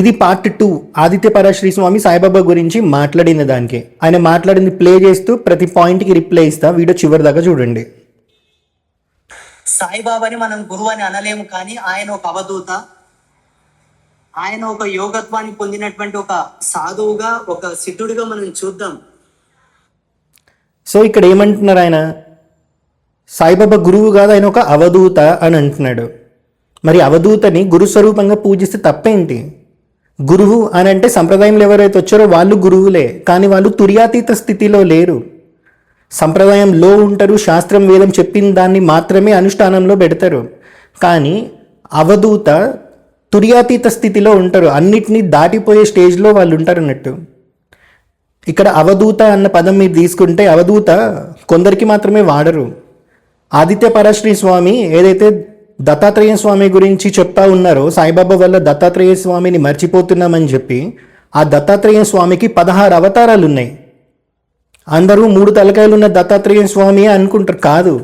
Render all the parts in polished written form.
ఇది పార్ట్ 2 ఆదిత్య పరాశ్రీ స్వామి సాయిబాబా గురించి మాట్లాడిన దానికి. ఆయన మాట్లాడింది ప్లే చేస్తూ ప్రతి పాయింట్కి రిప్లై ఇస్తా, వీడియో చివరి దాకా చూడండి. సాయిబాబాని మనం గురువు అని అనలేము, కానీ ఆయన ఒక అవధూత, ఆయన ఒక యోగత్వాన్ని పొందినటువంటి ఒక సాధువుగా, ఒక సిద్ధుడిగా మనం చూద్దాం. సో ఇక్కడ ఏమంటున్నారు, ఆయన సాయిబాబా గురువు కాదు, ఆయన ఒక అవధూత అని అంటున్నాడు. మరి అవధూతని గురు స్వరూపంగా పూజిస్తే తప్పేంటి? గురువు అని అంటే సంప్రదాయంలో ఎవరైతే వచ్చారో వాళ్ళు గురువులే, కానీ వాళ్ళు తుర్యాతీత స్థితిలో లేరు. సంప్రదాయంలో ఉంటారు, శాస్త్రం వేదం చెప్పిన దాన్ని మాత్రమే అనుష్ఠానంలో పెడతారు. కానీ అవధూత తుర్యాతీత స్థితిలో ఉంటారు, అన్నిటినీ దాటిపోయే స్టేజ్లో వాళ్ళు ఉంటారు అన్నట్టు. ఇక్కడ అవధూత అన్న పదం మీరు తీసుకుంటే, అవధూత కొందరికి మాత్రమే వాడరు. ఆదిత్య పరాశ్రీ స్వామి ఏదైతే దత్తాత్రేయ స్వామి గురించి చెప్తా ఉన్నారో, సాయిబాబా వల్ల దత్తాత్రేయ స్వామిని మర్చిపోతున్నామని చెప్పి, ఆ దత్తాత్రేయ స్వామికి 16 అవతారాలు ఉన్నాయి. అందరూ 3 తలకాయలు ఉన్న దత్తాత్రేయ స్వామి అనుకుంటారు, కాదు.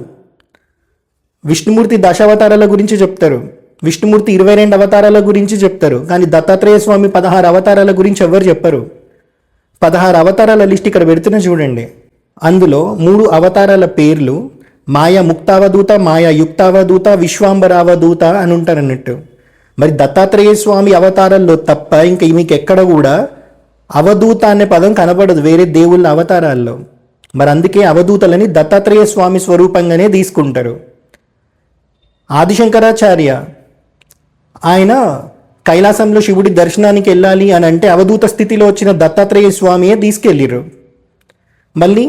విష్ణుమూర్తి దశావతారాల గురించి చెప్తారు, విష్ణుమూర్తి 22 అవతారాల గురించి చెప్తారు, కానీ దత్తాత్రేయ స్వామి 16 అవతారాల గురించి ఎవరు చెప్పరు. 16 అవతారాల లిస్ట్ ఇక్కడ పెడుతున్నా చూడండి. అందులో 3 అవతారాల పేర్లు మాయా ముక్తావధూత, మాయా యుక్తావధూత, విశ్వాంబరావధూత అని ఉంటారు అన్నట్టు. మరి దత్తాత్రేయ స్వామి అవతారాల్లో తప్ప ఇంకా మీకు ఎక్కడ కూడా అవధూత అనే పదం కనబడదు వేరే దేవుళ్ళ అవతారాల్లో. మరి అందుకే అవధూతలని దత్తాత్రేయ స్వామి స్వరూపంగానే తీసుకుంటారు. ఆదిశంకరాచార్య ఆయన కైలాసంలో శివుడి దర్శనానికి వెళ్ళాలి అని అంటే అవధూత స్థితిలో వచ్చిన దత్తాత్రేయ స్వామియే తీసుకెళ్ళిరు. మళ్ళీ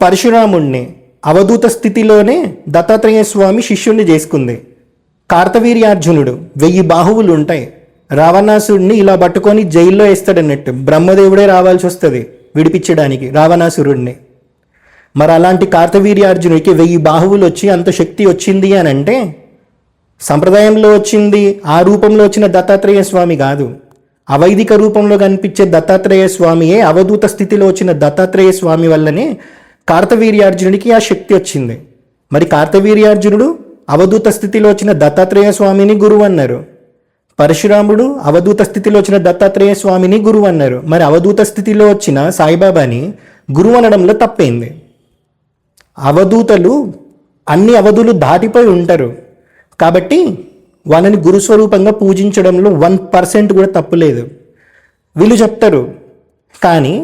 పరశురాముణ్ణి అవధూత స్థితిలోనే దత్తాత్రేయ స్వామి శిష్యుణ్ణి చేసుకుంది. కార్తవీర్యార్జునుడు 1000 బాహువులు ఉంటాయి, రావణాసుడిని ఇలా పట్టుకొని జైల్లో వేస్తాడన్నట్టు. బ్రహ్మదేవుడే రావాల్సి వస్తుంది విడిపించడానికి రావణాసురుడిని. మరి అలాంటి కార్తవీర్యార్జునుడికి 1000 బాహువులు వచ్చి అంత శక్తి వచ్చింది అని అంటే సంప్రదాయంలో వచ్చింది, ఆ రూపంలో వచ్చిన దత్తాత్రేయ స్వామి కాదు. అవైదిక రూపంలో కనిపించే దత్తాత్రేయ స్వామియే అవధూత స్థితిలో వచ్చిన దత్తాత్రేయ స్వామి వల్లనే కార్తవీర్యార్జునుడికి ఆ శక్తి వచ్చింది. మరి కార్తవీర్యార్జునుడు అవధూత స్థితిలో వచ్చిన దత్తాత్రేయ స్వామిని గురువు అన్నారు. పరశురాముడు అవధూత స్థితిలో వచ్చిన దత్తాత్రేయ స్వామిని గురువు అన్నారు. మరి అవధూత స్థితిలో వచ్చిన సాయిబాబాని గురువు అనడంలో తప్పైంది. అవధూతలు అన్ని అవధులు దాటిపోయి ఉంటారు కాబట్టి వాళ్ళని గురుస్వరూపంగా పూజించడంలో 1% కూడా తప్పులేదు. వీళ్ళు చెప్తారు, కానీ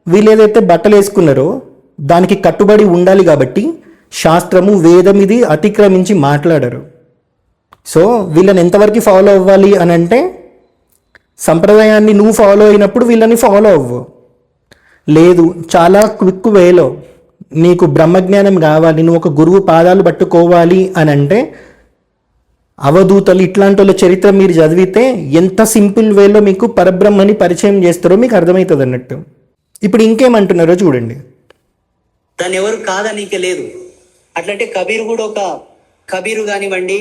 వీళ్ళు ఏదైతే బట్టలు వేసుకున్నారో దానికి కట్టుబడి ఉండాలి కాబట్టి శాస్త్రము వేదం ఇది అతిక్రమించి మాట్లాడరు. సో వీళ్ళని ఎంతవరకు ఫాలో అవ్వాలి అని అంటే, సంప్రదాయాన్ని నువ్వు ఫాలో అయినప్పుడు వీళ్ళని ఫాలో అవ్వు. లేదు, చాలా క్విక్ వేలో నీకు బ్రహ్మజ్ఞానం కావాలి, నువ్వు ఒక గురువు పాదాలు పట్టుకోవాలి అని అంటే, అవధూతలు ఇట్లాంటి వాళ్ళ చరిత్ర మీరు చదివితే ఎంత సింపుల్ వేలో మీకు పరబ్రహ్మని పరిచయం చేస్తారో మీకు అర్థమవుతుంది అన్నట్టు. ఇప్పుడు ఇంకేమంటున్నారో చూడండి. దాన్ని ఎవరు కాదనీక లేదు. అట్లంటే కబీరు కూడా ఒక కబీరు కానివ్వండి,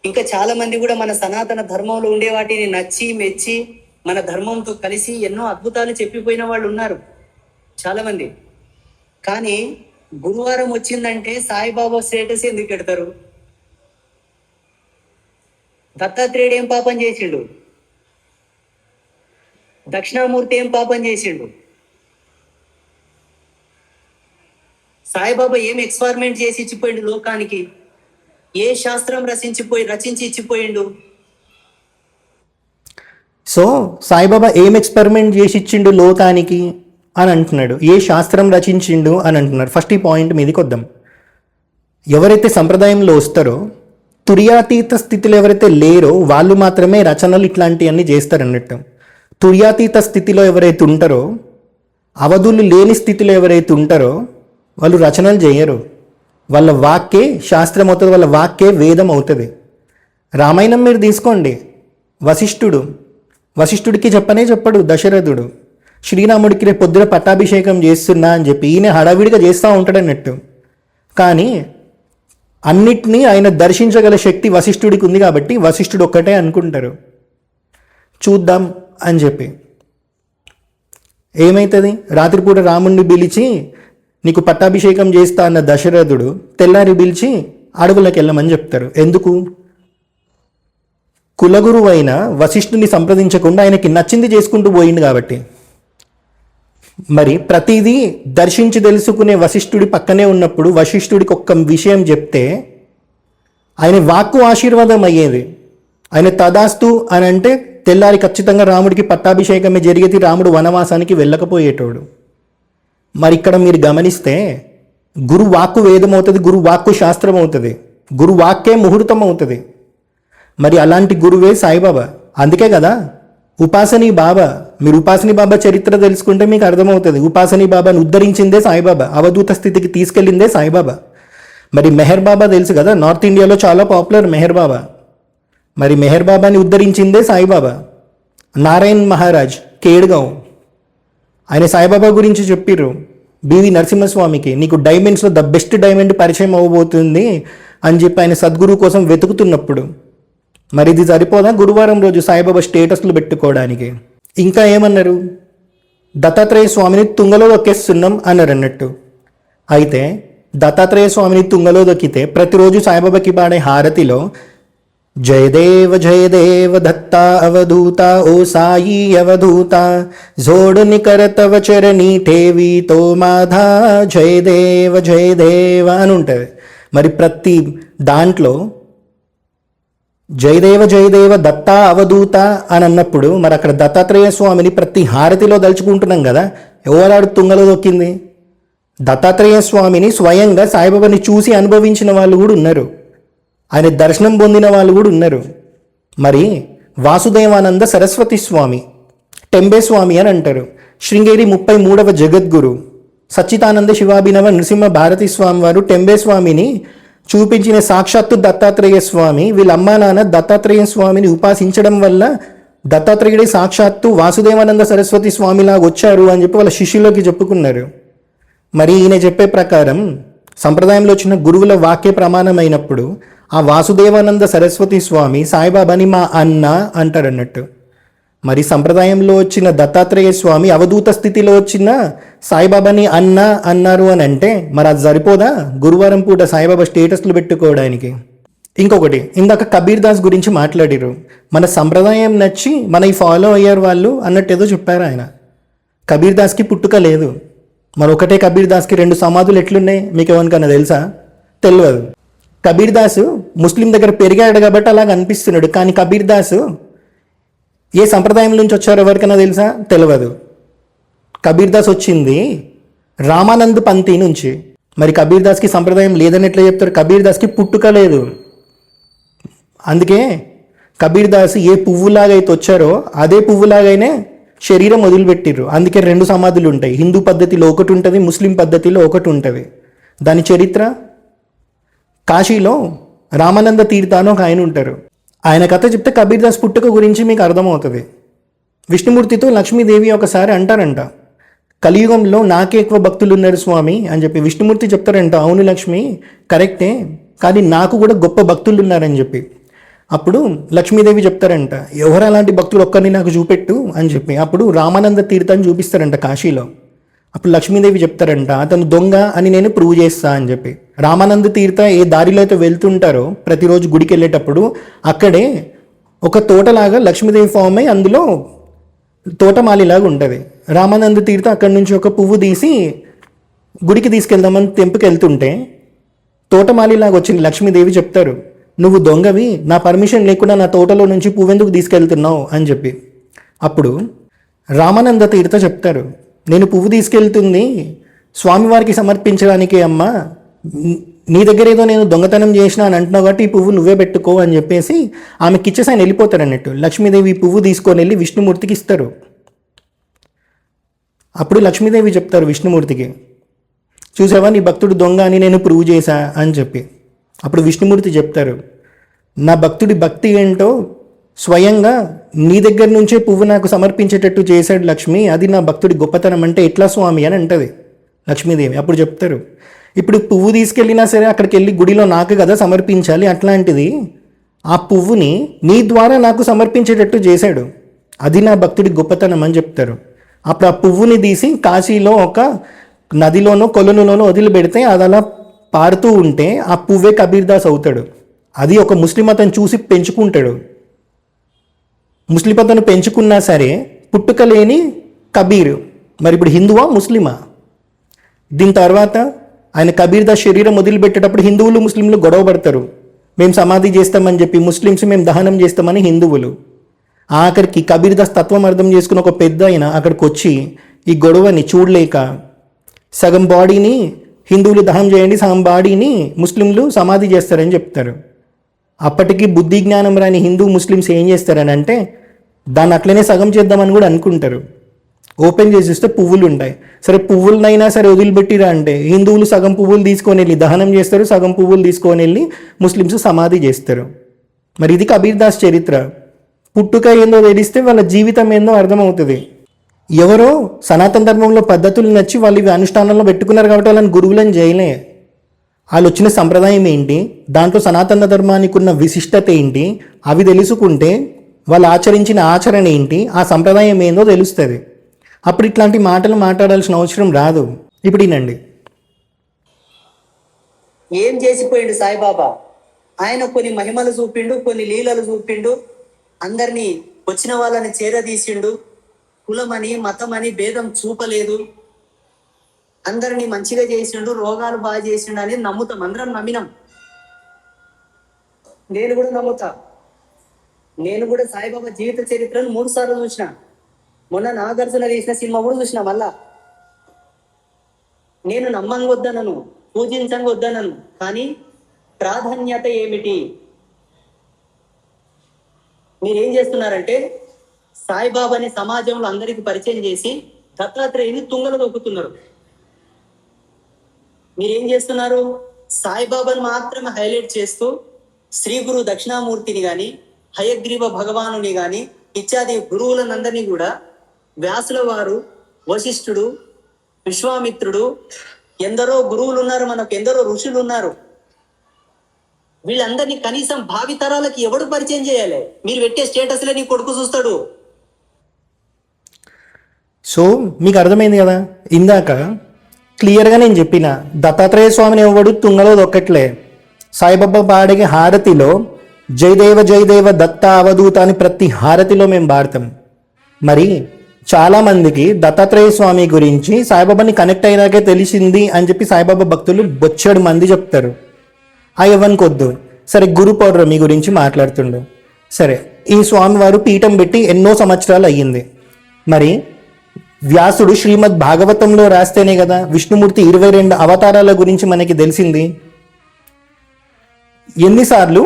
ఇంకా చాలా మంది కూడా మన సనాతన ధర్మంలో ఉండే వాటిని నచ్చి మెచ్చి మన ధర్మంతో కలిసి ఎన్నో అద్భుతాలు చెప్పిపోయిన వాళ్ళు ఉన్నారు చాలా మంది. కానీ గురువారం వచ్చిందంటే సాయిబాబా స్టేటస్ ఎందుకు పెడతారు? దత్తాత్రేయుడు ఏం పాపం చేసిండు? దక్షిణామూర్తి ఏం పాపం చేసిండు? సాయిబాబా ఏం ఎక్స్పెరిమెంట్ చేసి ఇచ్చిపోయిండు లోకానికి? ఏ శాస్త్రం రచించి ఇచ్చిపోయిండు? సో సాయిబాబా ఏం ఎక్స్పెరిమెంట్ చేసి ఇచ్చిండు లోకానికి అని అంటున్నాడు, ఏ శాస్త్రం రచించిండు అని అంటున్నాడు. ఫస్ట్ ఈ పాయింట్ మీదకి వద్దాం. ఎవరైతే సంప్రదాయంలో వస్తారో, తుర్యాతీత స్థితిలో ఎవరైతే లేరో వాళ్ళు మాత్రమే రచనలు ఇట్లాంటివన్నీ చేస్తారన్నట్టు. తుర్యాతీత స్థితిలో ఎవరైతే ఉంటారో, అవధులు లేని స్థితిలో ఎవరైతే ఉంటారో వాళ్ళు రచనలు చేయరు. వాళ్ళ వాక్కే శాస్త్రం అవుతుంది, వాళ్ళ వాక్కే వేదం అవుతుంది. రామాయణం మీరు తీసుకోండి, వశిష్ఠుడికి చెప్పడు దశరథుడు. శ్రీరాముడికి రేపు పొద్దున పట్టాభిషేకం చేస్తున్నా అని చెప్పి ఈయన హడావిడిగా చేస్తూ ఉంటాడు అన్నట్టు. కానీ అన్నిటినీ ఆయన దర్శించగల శక్తి వశిష్ఠుడికి ఉంది కాబట్టి వశిష్ఠుడు ఒక్కటే అనుకుంటారు, చూద్దాం అని చెప్పి. ఏమవుతుంది? రాత్రిపూట రాముడిని పిలిచి నీకు పట్టాభిషేకం చేస్తా అన్న దశరథుడు తెల్లారి పిలిచి అడవులకు వెళ్ళమని చెప్తారు. ఎందుకు? కులగురువు అయిన వశిష్ఠుని సంప్రదించకుండా ఆయనకి నచ్చింది చేసుకుంటూ పోయింది కాబట్టి. మరి ప్రతిదీ దర్శించి తెలుసుకునే వశిష్ఠుడి పక్కనే ఉన్నప్పుడు వశిష్ఠుడికి ఒక్క విషయం చెప్తే ఆయన వాక్కు ఆశీర్వాదం అయ్యేది. ఆయన తదాస్తు అని అంటే తెల్లారి ఖచ్చితంగా రాముడికి పట్టాభిషేకమే జరిగేది, రాముడు వనవాసానికి వెళ్ళకపోయేటోడు. మరి ఇక్కడ మీరు గమనిస్తే గురు వాక్కు వేదం అవుతుంది, గురు వాక్కు శాస్త్రం అవుతుంది, గురు వాక్కే ముహూర్తం అవుతుంది. మరి అలాంటి గురువే సాయిబాబా. అందుకే కదా ఉపాసనీ బాబా. మీరు ఉపాసనీ బాబా చరిత్ర తెలుసుకుంటే మీకు అర్థమవుతుంది. ఉపాసనీ బాబాను ఉద్ధరించిందే సాయిబాబా, అవధూత స్థితికి తీసుకెళ్ళిందే సాయిబాబా. మరి మెహర్ బాబా తెలుసు కదా, నార్త్ ఇండియాలో చాలా పాపులర్ మెహర్ బాబా. మరి మెహర్ బాబాని ఉద్ధరించిందే సాయిబాబా. నారాయణ్ మహారాజ్ కేడ్గావ్ ఆయన సాయిబాబా గురించి చెప్పిర్రు బివి నరసింహస్వామికి, నీకు డైమండ్స్లో ద బెస్ట్ డైమండ్ పరిచయం అవ్వబోతుంది అని చెప్పి ఆయన సద్గురువు కోసం వెతుకుతున్నప్పుడు. మరి ఇది సరిపోదా గురువారం రోజు సాయిబాబా స్టేటస్లు పెట్టుకోవడానికి? ఇంకా ఏమన్నారు, దత్తాత్రేయ స్వామిని తుంగలో దొక్కేస్తున్నాం అన్నారు అన్నట్టు. అయితే దత్తాత్రేయ స్వామిని తుంగలో దొక్కితే ప్రతిరోజు సాయిబాబాకి పాడే హారతిలో జయదేవ దత్తా అవధూత ఓ సాయి అవధూత జోడుని కరతవ చరణి ఠేవి తో మాధా జయదేవ అని ఉంటుంది. మరి ప్రతి దాంట్లో జయదేవ దత్తా అవధూత అని అన్నప్పుడు మరి అక్కడ దత్తాత్రేయ స్వామిని ప్రతి హారతిలో దలుచుకుంటున్నాం కదా. ఎవరాడు తుంగలో దొక్కింది? దత్తాత్రేయ స్వామిని స్వయంగా సాయిబాబాని చూసి అనుభవించిన వాళ్ళు కూడా ఉన్నారు, ఆయన దర్శనం పొందిన వాళ్ళు కూడా ఉన్నారు. మరి వాసుదేవానంద సరస్వతి స్వామి, టెంబే స్వామి అని అంటారు, శృంగేరి 33వ జగద్గురు, సచ్చిదానంద శివాభినవ నృసింహ భారతీ స్వామి వారు టెంబే స్వామిని చూపించిన సాక్షాత్తు దత్తాత్రేయ స్వామి. వీళ్ళ అమ్మా నాన్న దత్తాత్రేయ స్వామిని ఉపాసించడం వల్ల దత్తాత్రేయుడే సాక్షాత్తు వాసుదేవానంద సరస్వతి స్వామిలాగా వచ్చారు అని చెప్పి వాళ్ళ శిష్యులకి చెప్పుకున్నారు. మరి ఈయన చెప్పే ప్రకారం సంప్రదాయంలో వచ్చిన గురువుల వాక్య ప్రమాణమైనప్పుడు ఆ వాసుదేవానంద సరస్వతి స్వామి సాయిబాబాని మా అన్న అంటారు అన్నట్టు. మరి సంప్రదాయంలో వచ్చిన దత్తాత్రేయ స్వామి అవధూత స్థితిలో వచ్చిన సాయిబాబాని అన్న అన్నారు అని అంటే మరి అది సరిపోదా గురువారం పూట సాయిబాబా స్టేటస్లు పెట్టుకోవడానికి? ఇంకొకటి, ఇందాక కబీర్ దాస్ గురించి మాట్లాడారు. మన సంప్రదాయం నచ్చి మన ఈ ఫాలో అయ్యారు వాళ్ళు అన్నట్టు ఏదో చెప్పారు ఆయన. కబీర్ దాస్కి పుట్టుక లేదు. మరి ఒకటే కబీర్ దాస్కి 2 సమాధులు ఎట్లున్నాయి మీకు ఎవరికన్నా తెలుసా? తెలియదు. కబీర్ దాసు ముస్లిం దగ్గర పెరిగాడు కాబట్టి అలాగ అనిపిస్తున్నాడు, కానీ కబీర్ దాసు ఏ సంప్రదాయం నుంచి వచ్చారో ఎవరికైనా తెలుసా? తెలియదు. కబీర్ దాస్ వచ్చింది రామానంద్ పంథీ నుంచి. మరి కబీర్ దాస్కి సంప్రదాయం లేదని ఎట్లా చెప్తారు? కబీర్ దాస్కి పుట్టుక లేదు. అందుకే కబీర్ దాస్ ఏ పువ్వులాగా అయితే వచ్చారో అదే పువ్వులాగానే శరీరం వదిలిపెట్టిర్రు. అందుకే 2 సమాధులు ఉంటాయి. హిందూ పద్ధతిలో ఒకటి ఉంటుంది, ముస్లిం పద్ధతిలో ఒకటి ఉంటుంది. దాని చరిత్ర కాశీలో రామానంద తీర్థ అని ఒక ఆయన ఉంటారు. ఆయన కథ చెప్తే కబీర్ దాస్ పుట్టుక గురించి మీకు అర్థమవుతుంది. విష్ణుమూర్తితో లక్ష్మీదేవి ఒకసారి అంటారంట, కలియుగంలో నాకే ఎక్కువ భక్తులు ఉన్నారు స్వామి అని చెప్పి. విష్ణుమూర్తి చెప్తారంట, అవును లక్ష్మి కరెక్టే, కానీ నాకు కూడా గొప్ప భక్తులు ఉన్నారని చెప్పి. అప్పుడు లక్ష్మీదేవి చెప్తారంట, ఎవరు అలాంటి భక్తులు ఒక్కరిని నాకు చూపెట్టు అని చెప్పి. అప్పుడు రామానంద తీర్థాన్ని చూపిస్తారంట కాశీలో. అప్పుడు లక్ష్మీదేవి చెప్తారంట, అతను దొంగ అని నేను ప్రూవ్ చేస్తా అని చెప్పి. రామానంద తీర్థ ఏ దారిలో అయితే వెళ్తుంటారో ప్రతిరోజు గుడికి వెళ్ళేటప్పుడు అక్కడే ఒక తోటలాగా లక్ష్మీదేవి ఫామ్ అయి అందులో తోటమాలిలాగా ఉంటుంది. రామానంద తీర్థ అక్కడి నుంచి ఒక పువ్వు తీసి గుడికి తీసుకెళ్దామని తెంపుకి వెళ్తుంటే తోటమాలిలాగా వచ్చింది. లక్ష్మీదేవి చెప్తారు, నువ్వు దొంగవి, నా పర్మిషన్ లేకుండా నా తోటలో నుంచి పువ్వెందుకు తీసుకెళ్తున్నావు అని చెప్పి. అప్పుడు రామానంద తీర్థ చెప్తారు, నేను పువ్వు తీసుకెళ్తుంది స్వామివారికి సమర్పించడానికే అమ్మా, నీ దగ్గర ఏదో నేను దొంగతనం చేసిన అని అంటున్నావు కాబట్టి ఈ పువ్వు నువ్వే పెట్టుకో అని చెప్పేసి ఆమెకి ఇచ్చేసి ఆయన వెళ్ళిపోతారు అన్నట్టు. లక్ష్మీదేవి ఈ పువ్వు తీసుకొని వెళ్ళి విష్ణుమూర్తికి ఇస్తారు. అప్పుడు లక్ష్మీదేవి చెప్తారు విష్ణుమూర్తికి, చూసావా నీ భక్తుడు దొంగ అని నేను ప్రూవ్ చేశా అని చెప్పి. అప్పుడు విష్ణుమూర్తి చెప్తారు, నా భక్తుడి భక్తి ఏంటో స్వయంగా నీ దగ్గర నుంచే పువ్వు నాకు సమర్పించేటట్టు చేశాడు లక్ష్మి, అది నా భక్తుడి గొప్పతనం అంటే ఎట్లా స్వామి అని అంటది లక్ష్మీదేవి. అప్పుడు చెప్తారు, ఇప్పుడు పువ్వు తీసుకెళ్ళినా సరే అక్కడికి వెళ్ళి గుడిలో నాకు కదా సమర్పించాలి, అట్లాంటిది ఆ పువ్వుని నీ ద్వారా నాకు సమర్పించేటట్టు చేశాడు, అది నా భక్తుడి గొప్పతనం అని చెప్తారు. అప్పుడు ఆ పువ్వుని తీసి కాశీలో ఒక నదిలోనో కొలనులోనో వదిలిపెడితే అది అలా పారుతూ ఉంటే ఆ పువ్వే కబీర్ దాస్ అవుతాడు. అది ఒక ముస్లిం అతను చూసి పెంచుకుంటాడు. ముస్లిపతను పెంచుకున్నా సరే పుట్టుక లేని కబీర్ మరి ఇప్పుడు హిందువా ముస్లిమా? దీని తర్వాత ఆయన కబీర్ దాస్ శరీరం వదిలిపెట్టేటప్పుడు హిందువులు ముస్లింలు గొడవ పడతారు. మేము సమాధి చేస్తామని చెప్పి, ముస్లిమ్స్ మేము దహనం చేస్తామని హిందువులు. ఆఖరికి కబీర్ దాస్ తత్వం అర్థం చేసుకుని ఒక పెద్ద ఆయన అక్కడికి వచ్చి ఈ గొడవని చూడలేక సగం బాడీని హిందువులు దహనం చేయండి, సగం బాడీని ముస్లింలు సమాధి చేస్తారని చెప్తారు. అప్పటికి బుద్ధి జ్ఞానం రాని హిందూ ముస్లిమ్స్ ఏం చేస్తారని అంటే దాన్ని అట్లనే సగం చేద్దామని కూడా అనుకుంటారు. ఓపెన్ చేసి చూస్తే పువ్వులు ఉంటాయి. సరే పువ్వులనైనా సరే వదిలిపెట్టిరా అంటే హిందువులు సగం పువ్వులు తీసుకొని వెళ్ళి దహనం చేస్తారు, సగం పువ్వులు తీసుకొని వెళ్ళి ముస్లిమ్స్ సమాధి చేస్తారు. మరి ఇది కబీర్ దాస్ చరిత్ర. పుట్టుక ఏందో తెలిస్తే వాళ్ళ జీవితం ఏందో అర్థమవుతుంది. ఎవరో సనాతన ధర్మంలో పద్ధతులు నచ్చి వాళ్ళు ఇవి అనుష్ఠానంలో పెట్టుకున్నారు కాబట్టి వాళ్ళని గురువులను చేయలే. వాళ్ళు వచ్చిన సంప్రదాయం ఏంటి, దాంట్లో సనాతన ధర్మానికి ఉన్న విశిష్టత ఏంటి, అవి తెలుసుకుంటే వాళ్ళు ఆచరించిన ఆచరణ ఏంటి, ఆ సంప్రదాయం ఏందో తెలుస్తుంది. అప్పుడు ఇట్లాంటి మాటలు మాట్లాడాల్సిన అవసరం రాదు. ఇప్పుడు వినండి. ఏం చేసిపోయిండు సాయిబాబా? ఆయన కొన్ని మహిమలు చూపిండు, కొన్ని లీలలు చూపిండు, అందరినీ వచ్చిన వాళ్ళని చేరదీసిండు. కులమని మతమని భేదం చూపలేదు, అందరినీ మంచిగా చేసిండు, రోగాలు బాగా చేసిండు అని నమ్ముతాం, అందరం నమ్మినాం. నేను కూడా నమ్ముతా. నేను కూడా సాయిబాబా జీవిత చరిత్రను 3 సార్లు చూసిన. మొన్న నాగార్జున చేసిన సినిమా కూడా చూసిన. మళ్ళా నేను నమ్మంగా వద్దనను, పూజించంగా వద్దనను, కానీ ప్రాధాన్యత ఏమిటి? మీరేం చేస్తున్నారంటే సాయిబాబాని సమాజంలో అందరికి పరిచయం చేసి దత్తాత్రేయుని తుంగలు దొక్కుతున్నారు. మీరేం చేస్తున్నారు? సాయిబాబాని మాత్రమే హైలైట్ చేస్తూ శ్రీ గురు దక్షిణామూర్తిని గాని, హయగ్రీవ భగవానుని గాని, ఇత్యాది గురువులనందరినీ కూడా వ్యాసుల వారు, వశిష్ఠుడు, విశ్వామిత్రుడు, ఎందరో గురువులు ఉన్నారు, మనకు ఎందరో ఋషులు ఉన్నారు. వీళ్ళందరినీ కనీసం భావితరాలకి ఎవడు పరిచయం చేయాలి? మీరు పెట్టే స్టేటస్లే నీ కొడుకు చూస్తాడు. సో మీకు అర్థమైంది కదా, ఇందాక క్లియర్గా నేను చెప్పిన దత్తాత్రేయ స్వామిని ఎవడు తుంగలో దొక్కట్లే. సాయిబాబా పాడే హారతిలో జయదేవ జయదేవ దత్త అవధూత అని ప్రతి హారతిలో మేము పాడతాం. మరి చాలామందికి దత్తాత్రేయ స్వామి గురించి సాయిబాబాని కనెక్ట్ అయినాకే తెలిసింది అని చెప్పి సాయిబాబా భక్తులు బొచ్చెడు మంది చెప్తారు. ఆ ఇవ్వనుకొద్దు. సరే గురు పౌర్ణమి గురించి మాట్లాడుతుండు. సరే ఈ స్వామివారు పీఠం పెట్టి ఎన్నో సంవత్సరాలు అయ్యింది. మరి వ్యాసుడు శ్రీమద్ భాగవతంలో రాస్తేనే కదా విష్ణుమూర్తి 22 అవతారాల గురించి మనకి తెలిసింది. ఎన్నిసార్లు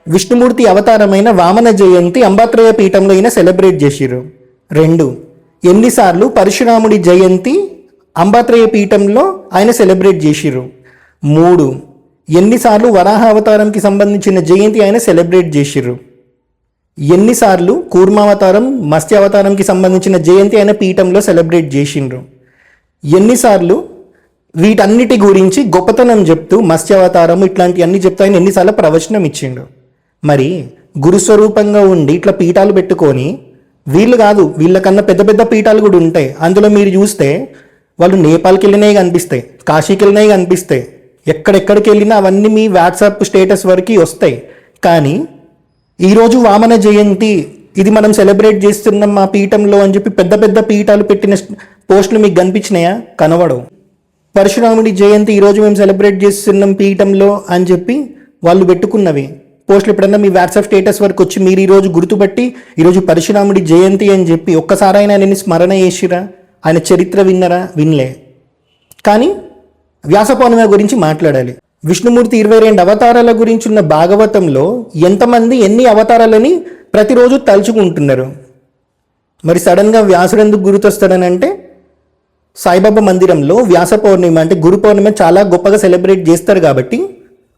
విష్ణుమూర్తి అవతారమైన వామన జయంతి అంబాత్రేయ పీఠంలో ఈయన సెలబ్రేట్ చేసిర్రు? 2. ఎన్నిసార్లు పరశురాముడి జయంతి అంబాత్రేయ పీఠంలో ఆయన సెలబ్రేట్ చేసిర్రు? 3. ఎన్నిసార్లు వరాహ అవతారంకి సంబంధించిన జయంతి ఆయన సెలబ్రేట్ చేసిర్రు? ఎన్నిసార్లు కూర్మావతారం మత్స్యావతారంకి సంబంధించిన జయంతి ఆయన పీఠంలో సెలబ్రేట్ చేసిండ్రు? ఎన్నిసార్లు వీటన్నిటి గురించి గొప్పతనం చెప్తూ మత్స్యావతారం ఇట్లాంటి అన్ని చెప్తూ ఆయన ఎన్నిసార్లు ప్రవచనం ఇచ్చిండు? మరి గురుస్వరూపంగా ఉండి ఇట్లా పీఠాలు పెట్టుకొని వీళ్ళు కాదు, వీళ్ళకన్నా పెద్ద పెద్ద పీఠాలు కూడా ఉంటాయి. అందులో మీరు చూస్తే వాళ్ళు నేపాల్కి వెళ్ళినవి కనిపిస్తాయి, కాశీకి వెళ్ళినవి కనిపిస్తాయి, ఎక్కడెక్కడికి వెళ్ళినా అవన్నీ మీ వాట్సాప్ స్టేటస్ వరకు వస్తాయి. కానీ ఈరోజు వామన జయంతి ఇది మనం సెలబ్రేట్ చేస్తున్నాం మా పీఠంలో అని చెప్పి పెద్ద పెద్ద పీఠాలు పెట్టిన పోస్టులు మీకు కనిపించినాయా? కనబడవు. పరశురాముడి జయంతి ఈరోజు మేము సెలబ్రేట్ చేస్తున్నాం పీఠంలో అని చెప్పి వాళ్ళు పెట్టుకున్నవి పోస్టులు ఎప్పుడన్నా మీ వాట్సాప్ స్టేటస్ వరకు వచ్చి మీరు ఈరోజు గుర్తుపట్టి ఈరోజు పరశురాముడి జయంతి అని చెప్పి ఒక్కసారైనా ఆయనని స్మరణ చేసిరా? ఆయన చరిత్ర విన్నరా? వినలే. కానీ వ్యాస పౌర్ణమి గురించి మాట్లాడాలి. విష్ణుమూర్తి 22 అవతారాల గురించి ఉన్న భాగవతంలో ఎంతమంది ఎన్ని అవతారాలని ప్రతిరోజు తలుచుకుంటున్నారు? మరి సడన్గా వ్యాసుడు ఎందుకు గుర్తొస్తాడని అంటే సాయిబాబా మందిరంలో వ్యాస పౌర్ణిమ అంటే గురు పౌర్ణిమ చాలా గొప్పగా సెలబ్రేట్ చేస్తారు కాబట్టి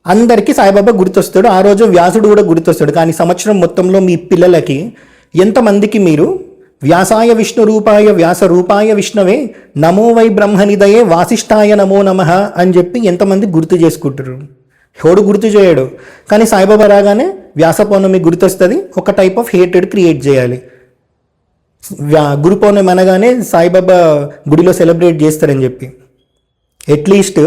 అందరికీ సాయిబాబా గుర్తొస్తాడు. ఆ రోజు వ్యాసుడు కూడా గుర్తొస్తాడు. కానీ సంవత్సరం మొత్తంలో మీ పిల్లలకి ఎంతమందికి మీరు వ్యాసాయ విష్ణు రూపాయ వ్యాస రూపాయ విష్ణవే నమో వై బ్రహ్మనిదయే వాసిష్ఠాయ నమో నమః అని చెప్పి ఎంతమంది గుర్తు చేసుకుంటారు? ఎవడు గుర్తు చేయడు. కానీ సాయిబాబా రాగానే వ్యాస పౌర్ణమి గుర్తొస్తుంది. ఒక టైప్ ఆఫ్ హేటెడ్ క్రియేట్ చేయాలి. గురు పౌర్ణమి అనగానే సాయిబాబా గుడిలో సెలబ్రేట్ చేస్తారని చెప్పి. అట్లీస్ట్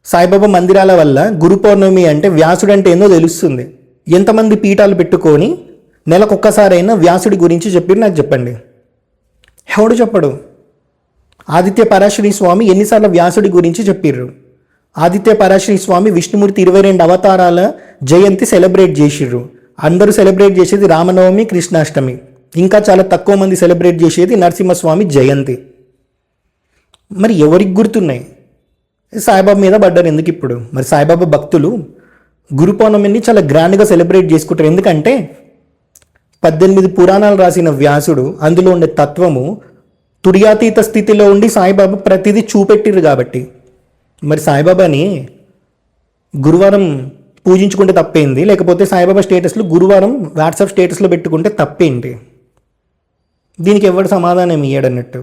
సాయిబాబా మందిరాల వల్ల గురు పౌర్ణమి అంటే వ్యాసుడు అంటే ఏందో తెలుస్తుంది. ఎంతమంది పీఠాలు పెట్టుకొని నెలకొక్కసారైనా వ్యాసుడి గురించి చెప్పి నాకు చెప్పండి. ఎవడు చెప్పడు. ఆదిత్య పరాశరి స్వామి ఎన్నిసార్లు వ్యాసుడి గురించి చెప్పిర్రు? ఆదిత్య పరాశరి స్వామి విష్ణుమూర్తి 22 అవతారాల జయంతి సెలబ్రేట్ చేసిర్రు. అందరూ సెలబ్రేట్ చేసేది రామనవమి, కృష్ణాష్టమి. ఇంకా చాలా తక్కువ మంది సెలబ్రేట్ చేసేది నరసింహస్వామి జయంతి. మరి ఎవరికి గుర్తున్నాయి? సాయిబాబా మీద పడ్డారు ఎందుకు ఇప్పుడు? మరి సాయిబాబా భక్తులు గురు పౌర్ణమిని చాలా గ్రాండ్గా సెలబ్రేట్ చేసుకుంటారు. ఎందుకంటే 18 పురాణాలు రాసిన వ్యాసుడు, అందులో ఉండే తత్వము తుర్యాతీత స్థితిలో ఉండి సాయిబాబా ప్రతిదీ చూపెట్టిర్రు కాబట్టి. మరి సాయిబాబాని గురువారం పూజించుకుంటే తప్పేంది? లేకపోతే సాయిబాబా స్టేటస్లో గురువారం వాట్సాప్ స్టేటస్లో పెట్టుకుంటే తప్పేంటి? దీనికి ఎవరు సమాధానం ఇయ్యడన్నట్టు.